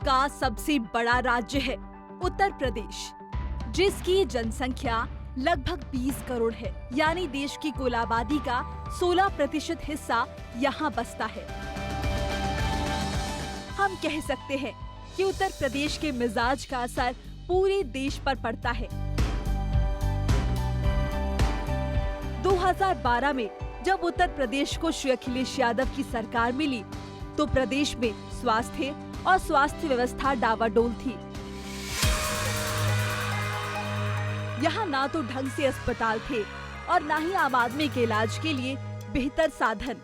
का सबसे बड़ा राज्य है उत्तर प्रदेश, जिसकी जनसंख्या लगभग 20 करोड़ है, यानी देश की कुल आबादी का 16% हिस्सा यहाँ बसता है। हम कह सकते हैं कि उत्तर प्रदेश के मिजाज का असर पूरे देश पर पड़ता है। 2012 में जब उत्तर प्रदेश को श्री अखिलेश यादव की सरकार मिली, तो प्रदेश में स्वास्थ्य और स्वास्थ्य व्यवस्था डावाडोल थी। यहाँ ना तो ढंग से अस्पताल थे और ना ही आम आदमी के इलाज के लिए बेहतर साधन।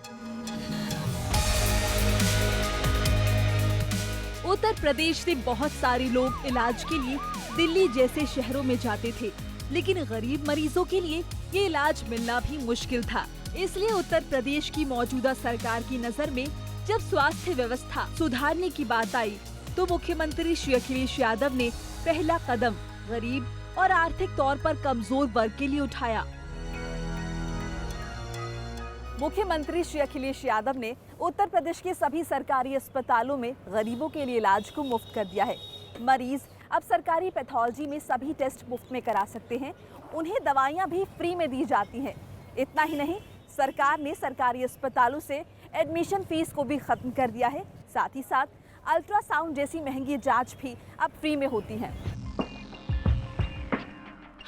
उत्तर प्रदेश से बहुत सारे लोग इलाज के लिए दिल्ली जैसे शहरों में जाते थे, लेकिन गरीब मरीजों के लिए ये इलाज मिलना भी मुश्किल था। इसलिए उत्तर प्रदेश की मौजूदा सरकार की नजर में जब स्वास्थ्य व्यवस्था सुधारने की बात आई, तो मुख्यमंत्री श्री अखिलेश यादव ने पहला कदम गरीब और आर्थिक तौर पर कमजोर वर्ग के लिए उठाया। मुख्यमंत्री श्री अखिलेश यादव ने उत्तर प्रदेश के सभी सरकारी अस्पतालों में गरीबों के लिए इलाज को मुफ्त कर दिया है। मरीज अब सरकारी पैथोलॉजी में सभी टेस्ट मुफ्त में करा सकते हैं। उन्हें दवाइयां भी फ्री में दी जाती हैं। इतना ही नहीं, सरकार ने सरकारी अस्पतालों से एडमिशन फीस को भी खत्म कर दिया है। साथ ही साथ अल्ट्रासाउंड जैसी महंगी जांच भी अब फ्री में होती है।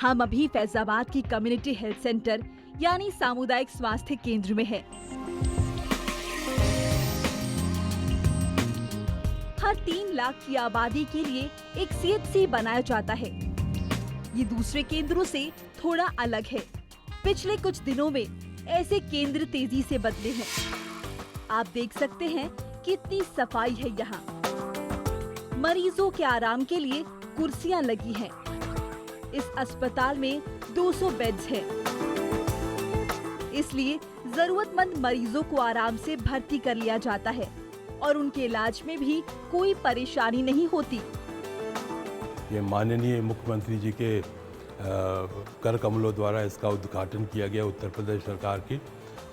हम अभी फैजाबाद की कम्युनिटी हेल्थ सेंटर यानी सामुदायिक स्वास्थ्य केंद्र में है। हर 3 लाख की आबादी के लिए एक CHC बनाया जाता है। ये दूसरे केंद्रों से थोड़ा अलग है। पिछले कुछ दिनों में ऐसे केंद्र तेजी से बदले हैं। आप देख सकते हैं कितनी सफाई है यहाँ। मरीजों के आराम के लिए कुर्सियाँ लगी हैं। इस अस्पताल में 200 बेड्स हैं, इसलिए जरूरतमंद मरीजों को आराम से भर्ती कर लिया जाता है और उनके इलाज में भी कोई परेशानी नहीं होती। ये माननीय मुख्यमंत्री जी के कर कमलों द्वारा इसका उद्घाटन किया गया उत्तर प्रदेश सरकार की,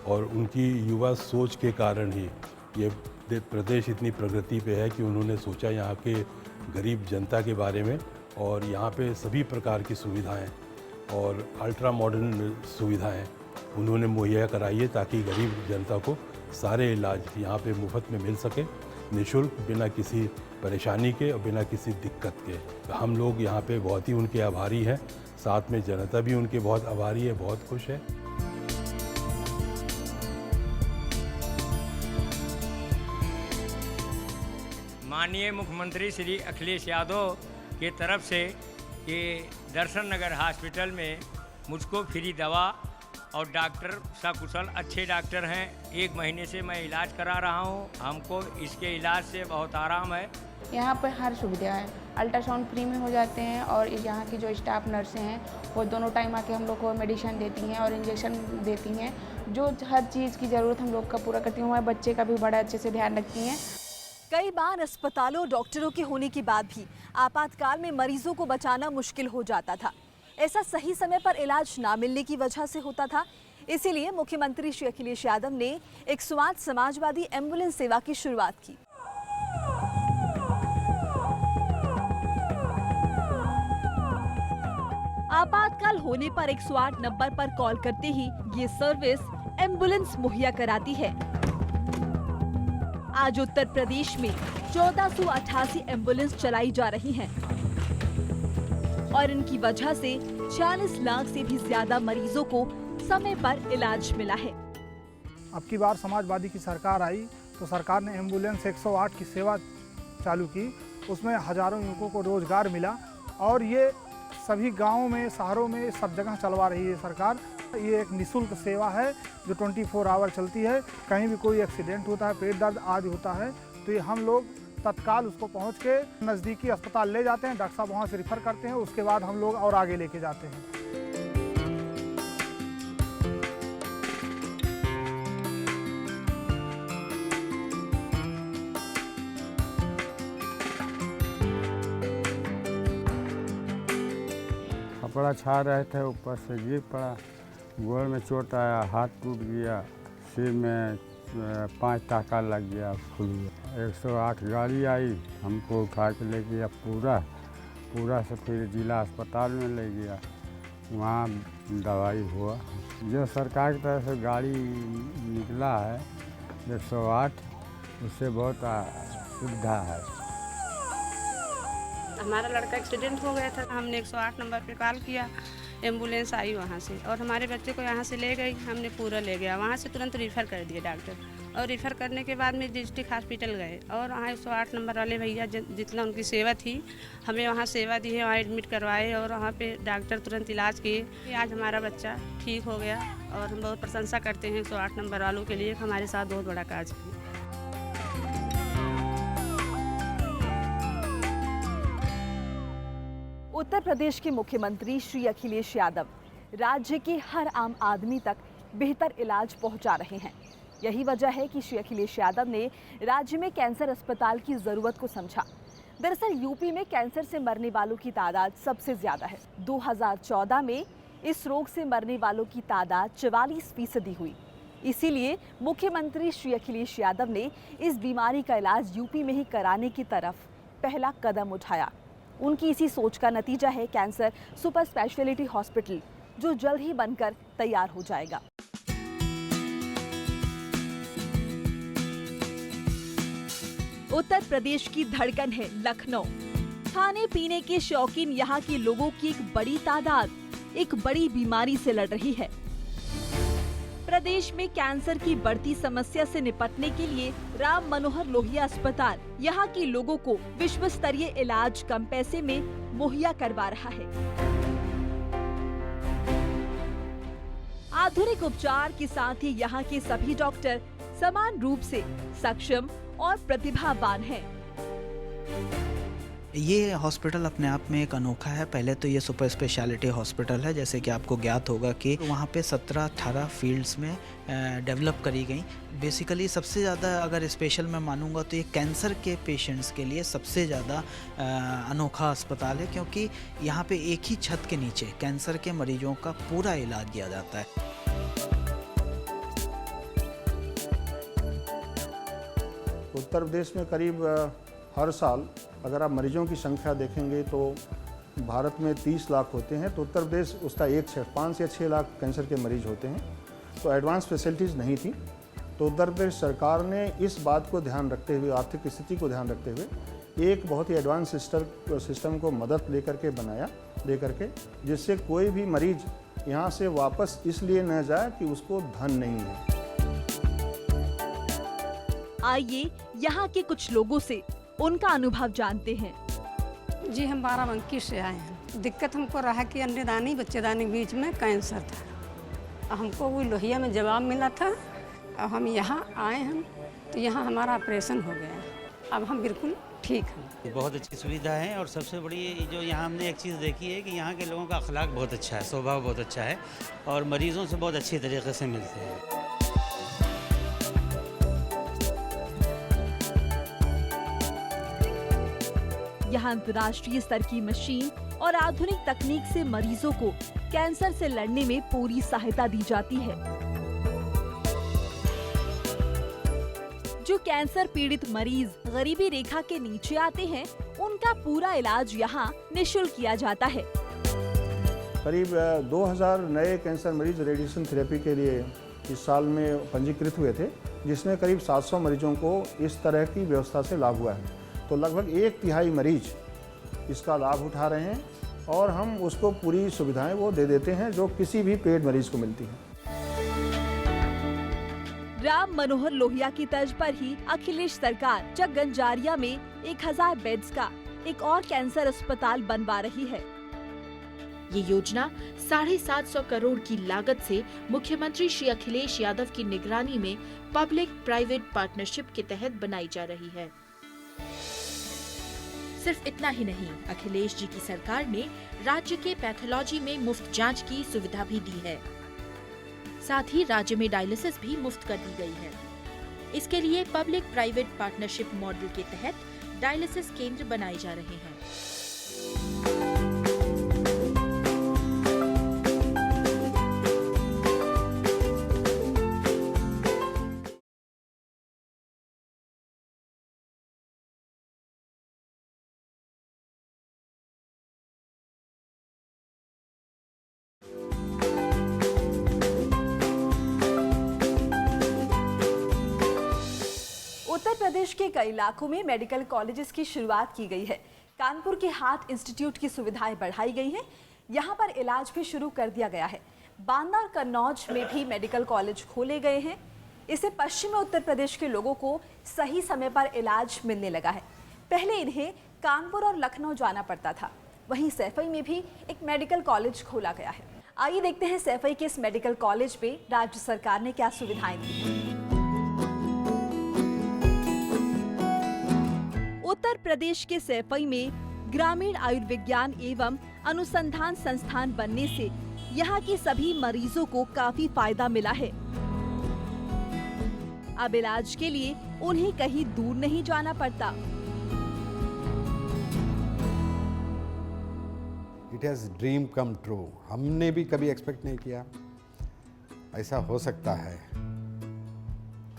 और उनकी युवा सोच के कारण ही ये प्रदेश इतनी प्रगति पे है कि उन्होंने सोचा यहाँ के गरीब जनता के बारे में, और यहाँ पे सभी प्रकार की सुविधाएं और अल्ट्रा मॉडर्न सुविधाएं उन्होंने मुहैया कराई है, ताकि गरीब जनता को सारे इलाज यहाँ पे मुफ्त में मिल सके, निःशुल्क, बिना किसी परेशानी के और बिना किसी दिक्कत के। हम लोग यहाँ पे बहुत ही उनके आभारी हैं, साथ में जनता भी उनके बहुत आभारी है, बहुत खुश है। माननीय मुख्यमंत्री श्री अखिलेश यादव के तरफ से ये दर्शन नगर हॉस्पिटल में मुझको फ्री दवा और डॉक्टर सकुशल अच्छे डॉक्टर हैं। 1 महीने से मैं इलाज करा रहा हूँ। हमको इसके इलाज से बहुत आराम है। यहाँ पर हर सुविधा है। अल्ट्रासाउंड फ्री में हो जाते हैं और यहाँ की जो स्टाफ नर्सें हैं वो दोनों टाइम आके हम लोग को मेडिसिन देती हैं और इंजेक्शन देती हैं। जो हर चीज़ की ज़रूरत हम लोग का पूरा करती हैं। हमारे बच्चे का भी बड़ा अच्छे से ध्यान रखती हैं। कई बार अस्पतालों और डॉक्टरों के होने के बाद भी आपातकाल में मरीजों को बचाना मुश्किल हो जाता था। ऐसा सही समय पर इलाज ना मिलने की वजह से होता था। इसीलिए मुख्यमंत्री श्री अखिलेश यादव ने एक स्वायत्त समाजवादी एम्बुलेंस सेवा की शुरुआत की। आपातकाल होने पर 108 नंबर पर कॉल करते ही ये सर्विस एम्बुलेंस मुहैया कराती है। आज उत्तर प्रदेश में 1488 एम्बुलेंस चलाई जा रही हैं और इनकी वजह से 40 लाख से भी ज्यादा मरीजों को समय पर इलाज मिला है। अब की बार समाजवादी की सरकार आई तो सरकार ने एम्बुलेंस 108 की सेवा चालू की। उसमें हजारों युवकों को रोजगार मिला और ये सभी गांवों में, शहरों में, सब जगह चलवा रही है सरकार। ये एक निःशुल्क सेवा है जो 24 आवर चलती है। कहीं भी कोई एक्सीडेंट होता है, पेट दर्द आदि होता है, तो ये हम लोग तत्काल उसको पहुंच के नज़दीकी अस्पताल ले जाते हैं। डॉक्टर साहब वहाँ से रिफ़र करते हैं। उसके बाद हम लोग और आगे लेके जाते हैं। कपड़ा छा रहे थे, ऊपर से गिर पड़ा, गोड़ में चोट आया, हाथ टूट गया, सिर में 5 टाका लग गया, फूल गया। 108 गाड़ी आई, हमको उठा के ले गया पूरा से फिर जिला अस्पताल में ले गया, वहाँ दवाई हुआ। जो सरकार की तरफ से गाड़ी निकला है 108, उससे बहुत सुविधा है। हमारा लड़का एक्सीडेंट हो गया था, हमने 108 नंबर पे कॉल किया, एम्बुलेंस आई वहाँ से और हमारे बच्चे को यहाँ से ले गई, हमने पूरा ले गया, वहाँ से तुरंत रेफ़र कर दिया डॉक्टर, और रेफ़र करने के बाद में डिस्ट्रिक्ट हॉस्पिटल गए और वहाँ 108 नंबर वाले भैया जितना उनकी सेवा थी हमें वहाँ सेवा दी है, वहाँ एडमिट करवाए और वहाँ पे डॉक्टर तुरंत इलाज किए। आज हमारा बच्चा ठीक हो गया और हम बहुत प्रशंसा करते हैं 108 नंबर वालों के लिए, हमारे साथ बहुत बड़ा कार्य किया। उत्तर प्रदेश के मुख्यमंत्री श्री अखिलेश यादव राज्य के हर आम आदमी तक बेहतर इलाज पहुंचा रहे हैं। यही वजह है कि श्री अखिलेश यादव ने राज्य में कैंसर अस्पताल की जरूरत को समझा। दरअसल यूपी में कैंसर से मरने वालों की तादाद सबसे ज्यादा है। 2014 में इस रोग से मरने वालों की तादाद 44% हुई। इसीलिए मुख्यमंत्री श्री अखिलेश यादव ने इस बीमारी का इलाज यूपी में ही कराने की तरफ पहला कदम उठाया। उनकी इसी सोच का नतीजा है कैंसर सुपर स्पेशलिटी हॉस्पिटल, जो जल्द ही बनकर तैयार हो जाएगा। उत्तर प्रदेश की धड़कन है लखनऊ। खाने पीने के शौकीन यहाँ के लोगों की एक बड़ी तादाद एक बड़ी बीमारी से लड़ रही है। प्रदेश में कैंसर की बढ़ती समस्या से निपटने के लिए राम मनोहर लोहिया अस्पताल यहाँ के लोगों को विश्व स्तरीय इलाज कम पैसे में मुहैया करवा रहा है। आधुनिक उपचार के साथ ही यहाँ के सभी डॉक्टर समान रूप से सक्षम और प्रतिभावान हैं। ये हॉस्पिटल अपने आप में एक अनोखा है। पहले तो ये सुपर स्पेशलिटी हॉस्पिटल है, जैसे कि आपको ज्ञात होगा कि वहाँ पे 17-18 फील्ड्स में डेवलप करी गई। बेसिकली सबसे ज़्यादा अगर स्पेशल मैं मानूंगा तो ये कैंसर के पेशेंट्स के लिए सबसे ज़्यादा अनोखा अस्पताल है, क्योंकि यहाँ पे एक ही छत के नीचे कैंसर के मरीजों का पूरा इलाज किया जाता है। उत्तर प्रदेश में करीब हर साल अगर आप मरीजों की संख्या देखेंगे तो भारत में 30 लाख होते हैं, तो उत्तर प्रदेश उसका 5 या 6 लाख कैंसर के मरीज होते हैं। तो एडवांस फैसिलिटीज़ नहीं थी, तो उत्तर प्रदेश सरकार ने इस बात को ध्यान रखते हुए, आर्थिक स्थिति को ध्यान रखते हुए एक बहुत ही एडवांस सिस्टम को मदद लेकर के जिससे कोई भी मरीज यहाँ से वापस इसलिए न जाए कि उसको धन नहीं है। आइए यहाँ के कुछ लोगों से उनका अनुभव जानते हैं। जी हम बाराबंकी से आए हैं। दिक्कत हमको रहा कि अन्नदानी बच्चेदानी बीच में कैंसर था। हमको वो लोहिया में जवाब मिला था और हम यहाँ आए हैं तो यहाँ हमारा ऑपरेशन हो गया। अब हम बिल्कुल ठीक हैं। बहुत अच्छी सुविधा है और सबसे बड़ी जो यहाँ हमने एक चीज़ देखी है कि यहाँ के लोगों का अखलाक बहुत अच्छा है, स्वभाव बहुत अच्छा है और मरीजों से बहुत अच्छी तरीके से मिलते हैं। यहाँ अंतर्राष्ट्रीय स्तर की मशीन और आधुनिक तकनीक से मरीजों को कैंसर से लड़ने में पूरी सहायता दी जाती है। जो कैंसर पीड़ित मरीज गरीबी रेखा के नीचे आते हैं, उनका पूरा इलाज यहाँ निःशुल्क किया जाता है। करीब 2000 नए कैंसर मरीज रेडिएशन थेरेपी के लिए इस साल में पंजीकृत हुए थे, जिसमें करीब 700 मरीजों को इस तरह की व्यवस्था से लाभ हुआ है। तो लगभग 1/3 मरीज इसका लाभ उठा रहे हैं और हम उसको पूरी सुविधाएं वो दे देते हैं जो किसी भी पेड मरीज को मिलती है। राम मनोहर लोहिया की तर्ज पर ही अखिलेश सरकार चकगंजारिया में 1000 बेड्स का एक और कैंसर अस्पताल बनवा रही है। ये योजना 750 करोड़ की लागत से मुख्यमंत्री श्री अखिलेश यादव की निगरानी में पब्लिक प्राइवेट पार्टनरशिप के तहत बनाई जा रही है। सिर्फ इतना ही नहीं, अखिलेश जी की सरकार ने राज्य के पैथोलॉजी में मुफ्त जांच की सुविधा भी दी है। साथ ही राज्य में डायलिसिस भी मुफ्त कर दी गई है। इसके लिए पब्लिक प्राइवेट पार्टनरशिप मॉडल के तहत डायलिसिस केंद्र बनाए जा रहे हैं। प्रदेश के कई इलाकों में मेडिकल कॉलेजेस की शुरुआत की गई है। कानपुर के हार्ट इंस्टीट्यूट की सुविधाएं बढ़ाई गई हैं। यहाँ पर इलाज भी शुरू कर दिया गया है। बांदा और कन्नौज में भी मेडिकल कॉलेज खोले गए हैं। इससे पश्चिमी उत्तर प्रदेश के लोगों को सही समय पर इलाज मिलने लगा है। पहले इन्हें कानपुर और लखनऊ जाना पड़ता था। वहीं सैफई में भी एक मेडिकल कॉलेज खोला गया है। आइए देखते हैं सैफई के इस मेडिकल कॉलेज में राज्य सरकार ने क्या सुविधाएं दी। उत्तर प्रदेश के सैफई में ग्रामीण आयुर्विज्ञान एवं अनुसंधान संस्थान बनने से यहाँ के सभी मरीजों को काफी फायदा मिला है। अब इलाज के लिए उन्हें कहीं दूर नहीं जाना पड़ता। It has dream come true. हमने भी कभी एक्सपेक्ट नहीं किया ऐसा हो सकता है।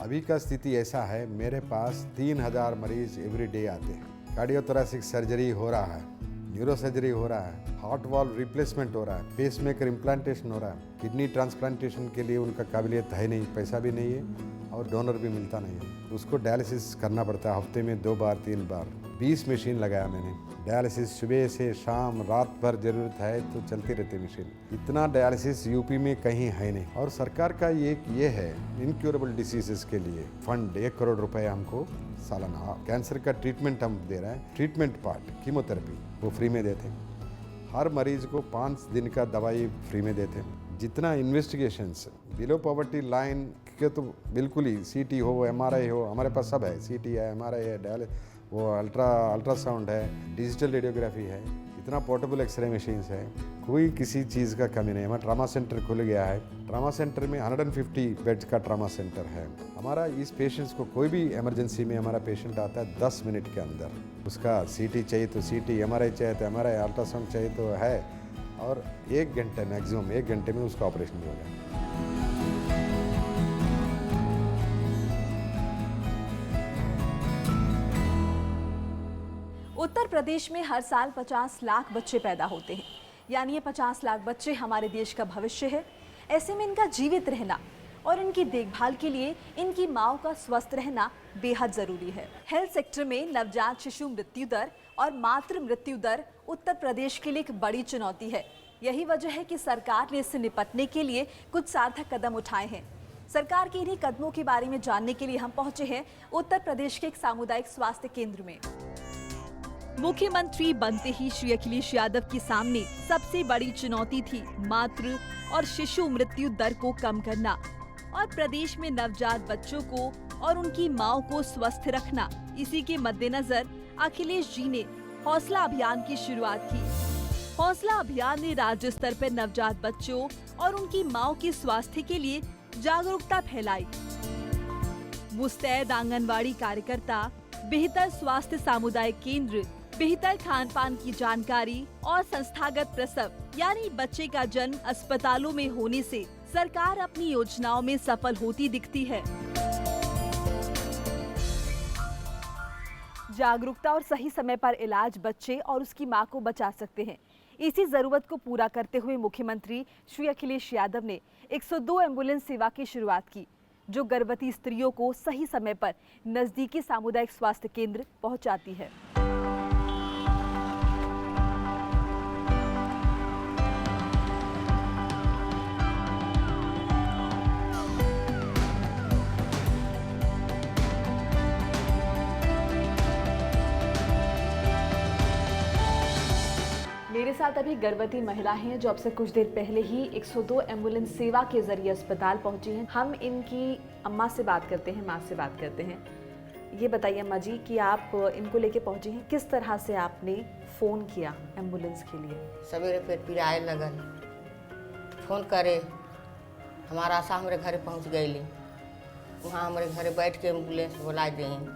अभी का स्थिति ऐसा है, मेरे पास 3000 मरीज एवरी डे आते हैं। कार्डियोथोरेसिक सर्जरी हो रहा है, न्यूरो सर्जरी हो रहा है, हार्ट वाल्व रिप्लेसमेंट हो रहा है, पेसमेकर इम्प्लांटेशन हो रहा है। किडनी ट्रांसप्लांटेशन के लिए उनका काबिलियत है नहीं, पैसा भी नहीं है और डोनर भी मिलता नहीं है। उसको डायलिसिस करना पड़ता है हफ्ते में 2 बार 3 बार। 20 मशीन लगाया मैंने। डायलिसिस सुबह से शाम रात भर जरूरत है तो चलती रहती मशीन। इतना डायलिसिस यूपी में कहीं है नहीं। और सरकार का ये है इनक्योरेबल डिसीजेस के लिए फंड 1 करोड़ रुपए हमको सालाना। कैंसर का ट्रीटमेंट हम दे रहे हैं। ट्रीटमेंट पार्ट कीमोथेरेपी वो फ्री में देते हैं। हर मरीज को 5 दिन का दवाई फ्री में देते हैं। जितना इन्वेस्टिगेशंस बिलो पॉवर्टी लाइन के तो बिल्कुल ही CT हो MRI हो, हमारे पास सब है। CT है, MRI है, वो अल्ट्रासाउंड है, डिजिटल रेडियोग्राफी है, इतना पोर्टेबल एक्सरे मशीन्स है। कोई किसी चीज़ का कमी नहीं। हमारा ट्रामा सेंटर खुल गया है। ट्रामा सेंटर में 150 बेड्स का ट्रामा सेंटर है हमारा। इस पेशेंट्स को कोई भी इमरजेंसी में हमारा पेशेंट आता है 10 मिनट के अंदर। उसका CT चाहिए तो CT, MRI चाहिए तो MRI, अल्ट्रासाउंड चाहिए तो है, और 1 घंटे मैक्सिमम 1 घंटे में उसका ऑपरेशन भी हो गया। उत्तर प्रदेश में हर साल 50 लाख बच्चे पैदा होते हैं, यानी ये 50 लाख बच्चे हमारे देश का भविष्य है। ऐसे में इनका जीवित रहना और इनकी देखभाल के लिए इनकी माओ का स्वस्थ रहना बेहद जरूरी है। हेल्थ सेक्टर में नवजात शिशु मृत्यु दर और मातृ मृत्यु दर उत्तर प्रदेश के लिए एक बड़ी चुनौती है। यही वजह है कि सरकार ने इससे निपटने के लिए कुछ सार्थक कदम उठाए हैं। सरकार के इन्हीं कदमों के बारे में जानने के लिए हम पहुंचे हैं उत्तर प्रदेश के एक सामुदायिक स्वास्थ्य केंद्र में। मुख्यमंत्री बनते ही श्री अखिलेश यादव के सामने सबसे बड़ी चुनौती थी मातृ और शिशु मृत्यु दर को कम करना और प्रदेश में नवजात बच्चों को और उनकी माओ को स्वस्थ रखना। इसी के मद्देनजर अखिलेश जी ने हौसला अभियान की शुरुआत की। हौसला अभियान ने राज्य स्तर पर नवजात बच्चों और उनकी माओ के स्वास्थ्य के लिए जागरूकता फैलाई। मुस्तैद आंगनवाड़ी कार्यकर्ता, बेहतर स्वास्थ्य सामुदायिक केंद्र, बेहतर खान पान की जानकारी और संस्थागत प्रसव यानी बच्चे का जन्म अस्पतालों में होने से सरकार अपनी योजनाओं में सफल होती दिखती है। जागरूकता और सही समय पर इलाज बच्चे और उसकी मां को बचा सकते हैं। इसी जरूरत को पूरा करते हुए मुख्यमंत्री श्री अखिलेश यादव ने 102 एम्बुलेंस सेवा की शुरुआत की, जो गर्भवती स्त्रियों को सही समय पर नजदीकी सामुदायिक स्वास्थ्य केंद्र पहुंचाती है। मेरे साथ अभी गर्भवती महिला हैं जो अब से कुछ देर पहले ही 102 एम्बुलेंस सेवा के जरिए अस्पताल पहुंची हैं। हम इनकी अम्मा से बात करते हैं, माँ से बात करते हैं। ये बताइए अम्मा जी कि आप इनको लेके पहुंची हैं, किस तरह से आपने फ़ोन किया एम्बुलेंस के लिए? सवेरे पेट पिराए लगल, फ़ोन करे, हमारा आशा हमारे घर पहुँच गई। वहाँ हमारे घर बैठ के एम्बुलेंस बुला दें,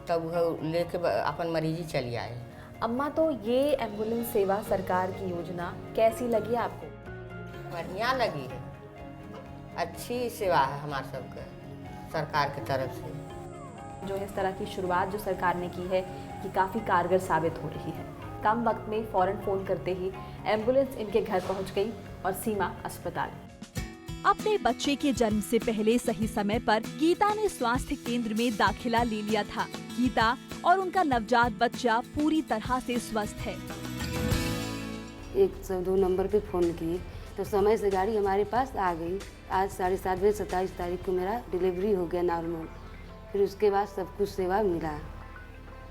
तब वह लेके अपन मरीजी चली आए। अम्मा, तो ये एम्बुलेंस सेवा सरकार की योजना कैसी लगी आपको? बढ़िया लगी है, अच्छी सेवा है हमारे सबके सरकार की तरफ से। जो इस तरह की शुरुआत जो सरकार ने की है कि काफ़ी कारगर साबित हो रही है। कम वक्त में फ़ौरन फ़ोन करते ही एम्बुलेंस इनके घर पहुंच गई और सीमा अस्पताल। अपने बच्चे के जन्म से पहले सही समय पर गीता ने स्वास्थ्य केंद्र में दाखिला ले लिया था। गीता और उनका नवजात बच्चा पूरी तरह से स्वस्थ है। 102 नंबर पे फ़ोन किए तो समय से गाड़ी हमारे पास आ गई। आज 7:30 बजे 27 तारीख को मेरा डिलीवरी हो गया नॉर्मल। फिर उसके बाद सब कुछ सेवा मिला,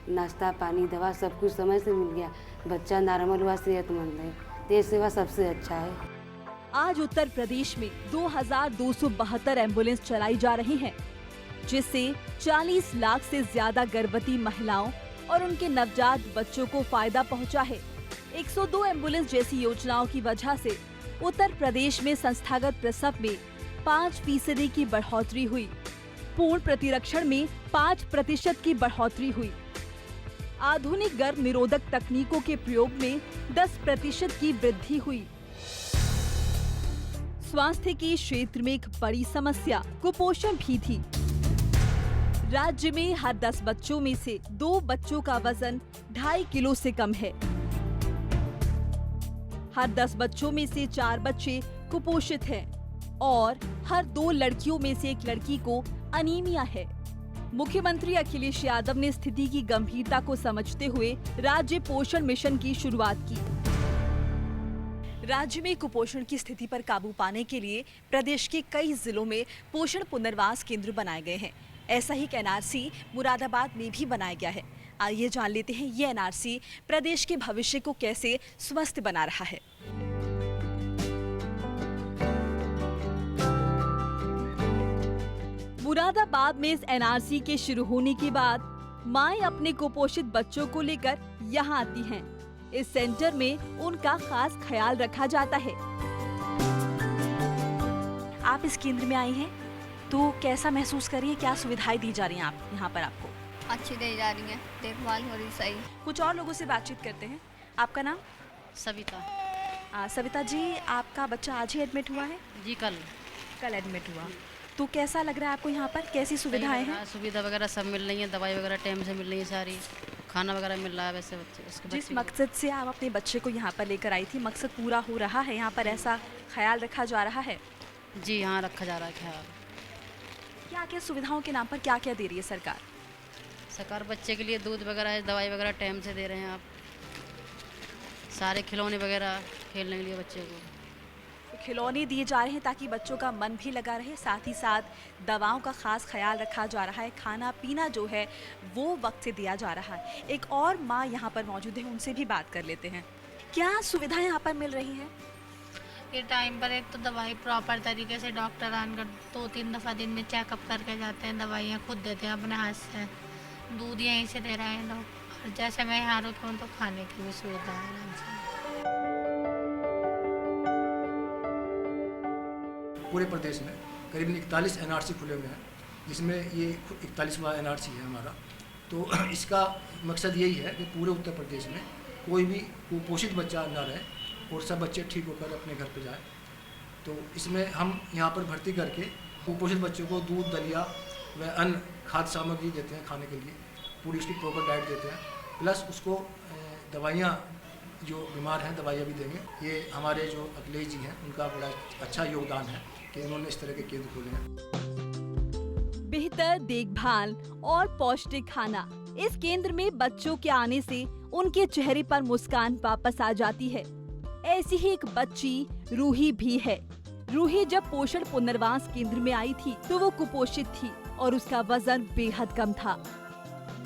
नाश्ता पानी दवा सब कुछ समय से मिल गया। बच्चा नॉर्मल हुआ, सेहतमंद है। तो ये सेवा सबसे अच्छा है। आज उत्तर प्रदेश में 2272 एम्बुलेंस चलाई जा रही हैं, जिससे 40 लाख से ज्यादा गर्भवती महिलाओं और उनके नवजात बच्चों को फायदा पहुंचा है। 102 एम्बुलेंस जैसी योजनाओं की वजह से उत्तर प्रदेश में संस्थागत प्रसव में 5% की बढ़ोतरी हुई। पूर्ण प्रतिरक्षण में 5% की बढ़ोतरी हुई। आधुनिक गर्भ निरोधक तकनीकों के प्रयोग में 10% की वृद्धि हुई। स्वास्थ्य के क्षेत्र में एक बड़ी समस्या कुपोषण भी थी। राज्य में हर 10 बच्चों में से 2 बच्चों का वजन 2.5 किलो से कम है। हर 10 बच्चों में से 4 बच्चे कुपोषित हैं और हर 2 लड़कियों में से 1 लड़की को अनीमिया है। मुख्यमंत्री अखिलेश यादव ने स्थिति की गंभीरता को समझते हुए राज्य पोषण मिशन की शुरुआत की। राज्य में कुपोषण की स्थिति पर काबू पाने के लिए प्रदेश के कई जिलों में पोषण पुनर्वास केंद्र बनाए गए हैं। ऐसा ही एक एनआरसी मुरादाबाद में भी बनाया गया है। आइए जान लेते हैं ये एनआरसी प्रदेश के भविष्य को कैसे स्वस्थ बना रहा है। मुरादाबाद में इस एनआरसी के शुरू होने के बाद माएं अपने कुपोषित बच्चों को लेकर यहाँ आती हैं। इस सेंटर में उनका खास ख्याल रखा जाता है। आप इस केंद्र में आई हैं, तो कैसा महसूस कर रही हैं? क्या सुविधाएं दी जा रही हैं आप यहाँ पर आपको? अच्छी दी जा रही है, देखभाल हो रही सही। कुछ और लोगों से बातचीत करते हैं। आपका नाम? सविता। सविता जी, आपका बच्चा आज ही एडमिट हुआ है? जी कल एडमिट हुआ। तो कैसा लग रहा है आपको यहाँ पर? कैसी सुविधाएं हैं? सुविधा वगैरह सब मिल रही है, दवाई वगैरह टाइम से मिल रही है, सारी खाना वगैरह मिल रहा है। वैसे बच्चे जिस मकसद से आप अपने बच्चे को यहाँ पर लेकर आई थी, मकसद पूरा हो रहा है? यहाँ पर ऐसा ख्याल रखा जा रहा है? जी हाँ, रखा जा रहा है ख्याल। क्या क्या सुविधाओं के नाम पर क्या क्या दे रही है सरकार? सरकार बच्चे के लिए दूध वगैरह, दवाई वगैरह टाइम से दे रहे हैं। आप सारे खिलौने वगैरह खेलने के लिए बच्चे को खिलौने दिए जा रहे हैं ताकि बच्चों का मन भी लगा रहे। साथ ही साथ दवाओं का खास ख्याल रखा जा रहा है। खाना पीना जो है वो वक्त से दिया जा रहा है। एक और माँ यहाँ पर मौजूद है, उनसे भी बात कर लेते हैं। क्या सुविधाएं यहाँ पर मिल रही हैं? ये टाइम पर एक तो दवाई प्रॉपर तरीके से डॉक्टर आकर 2-3 दफ़ा दिन में चेकअप करके जाते हैं। दवाइयाँ खुद देते हैं अपने हाथ से। दूध यहीं से दे रहे हैं लोग। और जैसे मैं यहाँ रुकी हूँ तो खाने की भी सुविधा है आराम से। पूरे प्रदेश में करीबन 41 एनआरसी खुले हुए हैं, जिसमें ये 41वां एनआरसी है हमारा। तो इसका मकसद यही है कि पूरे उत्तर प्रदेश में कोई भी कुपोषित बच्चा न रहे और सब बच्चे ठीक होकर अपने घर पे जाए। तो इसमें हम यहाँ पर भर्ती करके कुपोषित बच्चों को दूध, दलिया व अन्य खाद्य सामग्री देते हैं खाने के लिए। पूरी उसकी प्रॉपर डाइट देते हैं, प्लस उसको दवाइयाँ, जो बीमार हैं दवाइयाँ भी देंगे। ये हमारे जो अखिलेश जी हैं, उनका बड़ा अच्छा योगदान है कि उन्होंने इस तरह के केंद्र खोले हैं। बेहतर देखभाल और पौष्टिक खाना, इस केंद्र में बच्चों के आने से उनके चेहरे पर मुस्कान वापस आ जाती है। ऐसी ही एक बच्ची रूही भी है। रूही जब पोषण पुनर्वास केंद्र में आई थी तो वो कुपोषित थी और उसका वजन बेहद कम था।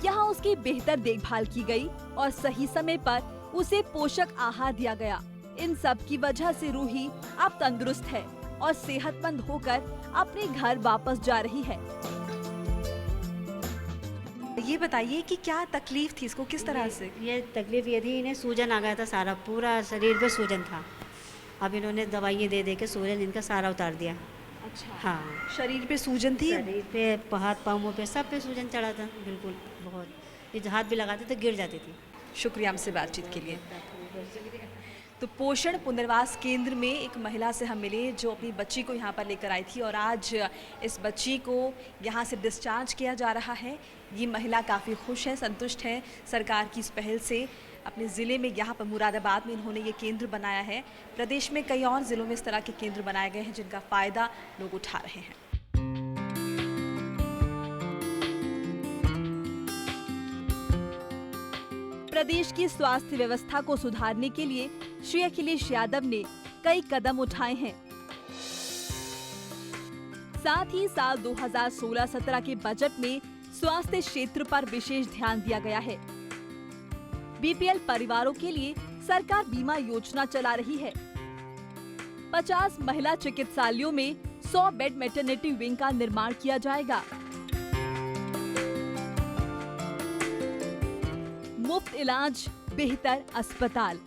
यहाँ उसकी बेहतर देखभाल की गई और सही समय पर उसे पोषक आहार दिया गया। इन सब की वजह से रूही अब तंदुरुस्त है और सेहतमंद होकर अपने घर वापस जा रही है। ये बताइए कि क्या तकलीफ थी इसको, किस तरह से? ये तकलीफ ये थी, इन्हें सूजन आ गया था, सारा पूरा शरीर पे सूजन था। अब इन्होंने दवाइयाँ दे के सूजन इनका सारा उतार दिया। अच्छा। हाँ, शरीर पे सूजन थी? शरीर पे, हाथ पाँवों पे, सब पे सूजन चढ़ा था बिल्कुल बहुत। ये हाथ भी लगाते तो गिर जाती थी। शुक्रिया हमसे बातचीत के लिए। तो पोषण पुनर्वास केंद्र में एक महिला से हम मिले जो अपनी बच्ची को यहाँ पर लेकर आई थी और आज इस बच्ची को यहाँ से डिस्चार्ज किया जा रहा है। ये महिला काफ़ी खुश है, संतुष्ट है सरकार की इस पहल से। अपने ज़िले में यहाँ पर मुरादाबाद में इन्होंने ये केंद्र बनाया है। प्रदेश में कई और ज़िलों में इस तरह के केंद्र बनाए गए हैं जिनका फ़ायदा लोग उठा रहे हैं। प्रदेश की स्वास्थ्य व्यवस्था को सुधारने के लिए श्री अखिलेश यादव ने कई कदम उठाए हैं। साथ ही साल 2016-17 के बजट में स्वास्थ्य क्षेत्र पर विशेष ध्यान दिया गया है। बीपीएल परिवारों के लिए सरकार बीमा योजना चला रही है। 50 महिला चिकित्सालयों में 100 बेड मैटरनिटी विंग का निर्माण किया जाएगा। मुफ्त इलाज, बेहतर अस्पताल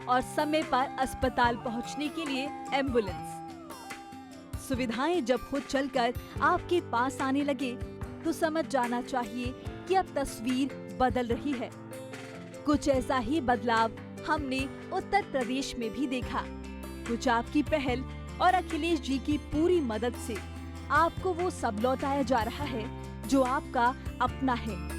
और समय पर अस्पताल पहुंचने के लिए एम्बुलेंस। सुविधाएं जब खुद चलकर आपके पास आने लगे तो समझ जाना चाहिए कि अब तस्वीर बदल रही है। कुछ ऐसा ही बदलाव हमने उत्तर प्रदेश में भी देखा। कुछ आपकी पहल और अखिलेश जी की पूरी मदद से आपको वो सब लौटाया जा रहा है जो आपका अपना है।